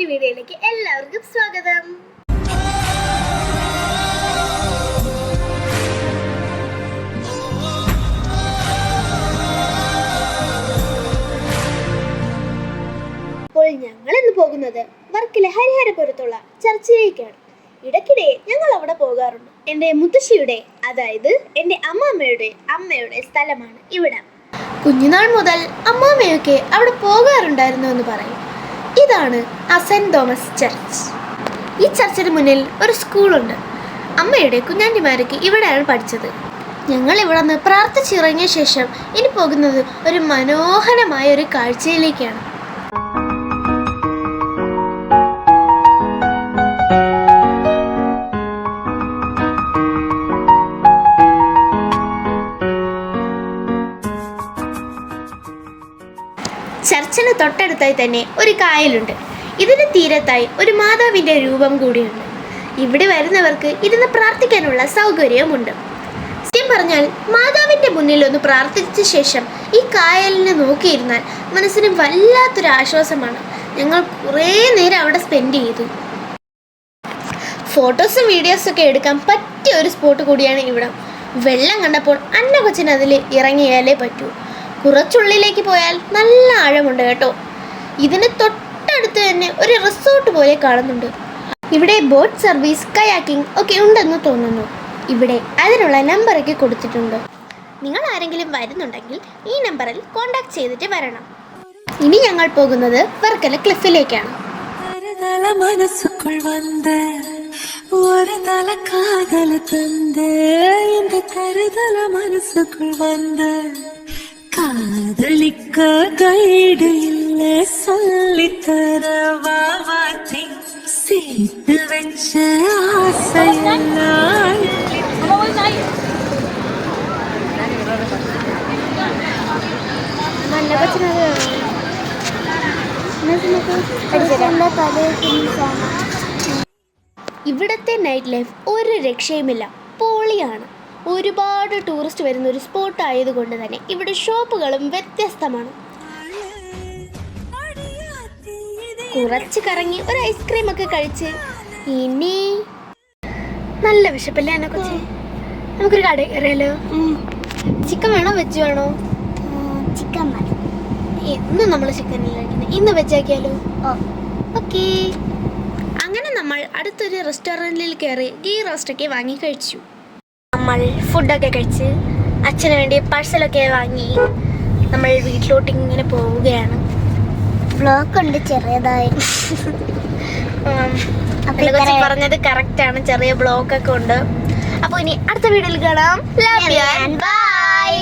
പുതിയൊരു വീഡിയോയിലേക്ക് എല്ലാവർക്കും സ്വാഗതം. അപ്പോൾ ഞങ്ങൾ ഇന്ന് പോകുന്നത് വർക്കല ഹരിഹരപുരത്തുള്ള ചർച്ചിലേക്കാണ്. ഇടയ്ക്കിടെ ഞങ്ങൾ അവിടെ പോകാറുണ്ട്. എൻ്റെ മുത്തശ്ശിയുടെ, അതായത് എൻ്റെ അമ്മയുടെ സ്ഥലമാണ് ഇവിടെ. കുഞ്ഞുനാൾ മുതൽ അമ്മാമ്മയൊക്കെ അവിടെ പോകാറുണ്ടായിരുന്നു എന്ന് പറയും. ഇതാണ് സെന്റ് തോമസ് ചർച്ച്. ഈ ചർച്ചിന് മുന്നിൽ ഒരു സ്കൂളുണ്ട്. അമ്മയുടെ കുഞ്ഞാണ്ടിമാരൊക്കെ ഇവിടെയാണ് പഠിച്ചത്. ഞങ്ങൾ ഇവിടെ നിന്ന് പ്രാർത്ഥിച്ചിറങ്ങിയ ശേഷം ഇനി പോകുന്നത് ഒരു മനോഹരമായ ഒരു കാഴ്ചയിലേക്കാണ്. ചർച്ചിന് തൊട്ടടുത്തായി തന്നെ ഒരു കായലുണ്ട്. ഇതിന് തീരത്തായി ഒരു മാതാവിൻ്റെ രൂപം കൂടിയുണ്ട്. ഇവിടെ വരുന്നവർക്ക് ഇരുന്ന് പ്രാർത്ഥിക്കാനുള്ള സൗകര്യമുണ്ട്. സത്യം പറഞ്ഞാൽ മാതാവിൻ്റെ മുന്നിൽ ഒന്ന് പ്രാർത്ഥിച്ച ശേഷം ഈ കായലിനെ നോക്കിയിരുന്നാൽ മനസ്സിന് വല്ലാത്തൊരു ആശ്വാസമാണ്. ഞങ്ങൾ കുറേ നേരം അവിടെ സ്പെൻഡ് ചെയ്തു. ഫോട്ടോസും വീഡിയോസൊക്കെ എടുക്കാൻ പറ്റിയ ഒരു സ്പോട്ട് കൂടിയാണ് ഇവിടെ. വെള്ളം കണ്ടപ്പോൾ അന്ന കൊച്ചിന് അതിൽ ഇറങ്ങിയാലേ പറ്റൂ. കുറച്ചുള്ളിലേക്ക് പോയാൽ നല്ല ആഴമുണ്ട് കേട്ടോ. ഇതിന് തൊട്ടടുത്ത് തന്നെ ഒരു റിസോർട്ട് പോലെ കാണുന്നുണ്ട്. ഇവിടെ ബോട്ട് സർവീസ്, കയാക്കിംഗ് ഒക്കെ ഉണ്ടെന്ന് തോന്നുന്നു. ഇവിടെ അതിനുള്ള നമ്പറൊക്കെ കൊടുത്തിട്ടുണ്ട്. നിങ്ങൾ ആരെങ്കിലും വരുന്നുണ്ടെങ്കിൽ ഈ നമ്പറിൽ കോണ്ടാക്ട് ചെയ്തിട്ട് വരണം. ഇനി ഞങ്ങൾ പോകുന്നത് വർക്കല ക്ലിഫിലേക്കാണ്. காதலிக்க கைடு இல்லை சொல்லித்தரவாத்தி சேர்த்து வச்ச ஆசையெல்லாம் ഇവിടുത്തെ നൈറ്റ് ലൈഫ് ഒരു രക്ഷയുമില്ല, പൊളിയാണ്. ഒരുപാട് ടൂറിസ്റ്റ് വരുന്ന ഒരു സ്പോട്ട് ആയതുകൊണ്ട് തന്നെ ഇവിടെ ഷോപ്പുകളും വ്യത്യസ്തമാണ്. കുറച്ച് കറങ്ങി ഒരു ഐസ്ക്രീം ഒക്കെ കഴിച്ച് ഇനി നല്ല വിശപ്പല്ലേ എന്നെ കൊച്ചി, നമുക്കൊരു കട കയറിയാലോ? ചിക്കൻ വേണോ വെജ് വേണോ? ചിക്കൻ മതി. എന്നും നമ്മൾ ചിക്കനല്ല കഴിക്കുന്നത്, ഇന്ന് വെജാക്കിയാലോ? ഓക്കേ. അങ്ങനെ നമ്മൾ അടുത്തൊരു റെസ്റ്റോറൻറ്റിൽ കയറി ഗീ റോസ്റ്റൊക്കെ വാങ്ങി കഴിച്ചു. നമ്മൾ ഫുഡൊക്കെ കഴിച്ച് അച്ഛന് വേണ്ടി പാഴ്സലൊക്കെ വാങ്ങി നമ്മൾ വീട്ടിലോട്ട് ഇങ്ങനെ പോവുകയാണ്. ബ്ലോക്ക് ഉണ്ട് ചെറിയതായി. പറഞ്ഞത് കറക്റ്റാണ്, ചെറിയ ബ്ലോക്കൊക്കെ ഉണ്ട്. അപ്പോൾ ഇനി അടുത്ത വീഡിയോയിൽ കാണാം. Love you and by.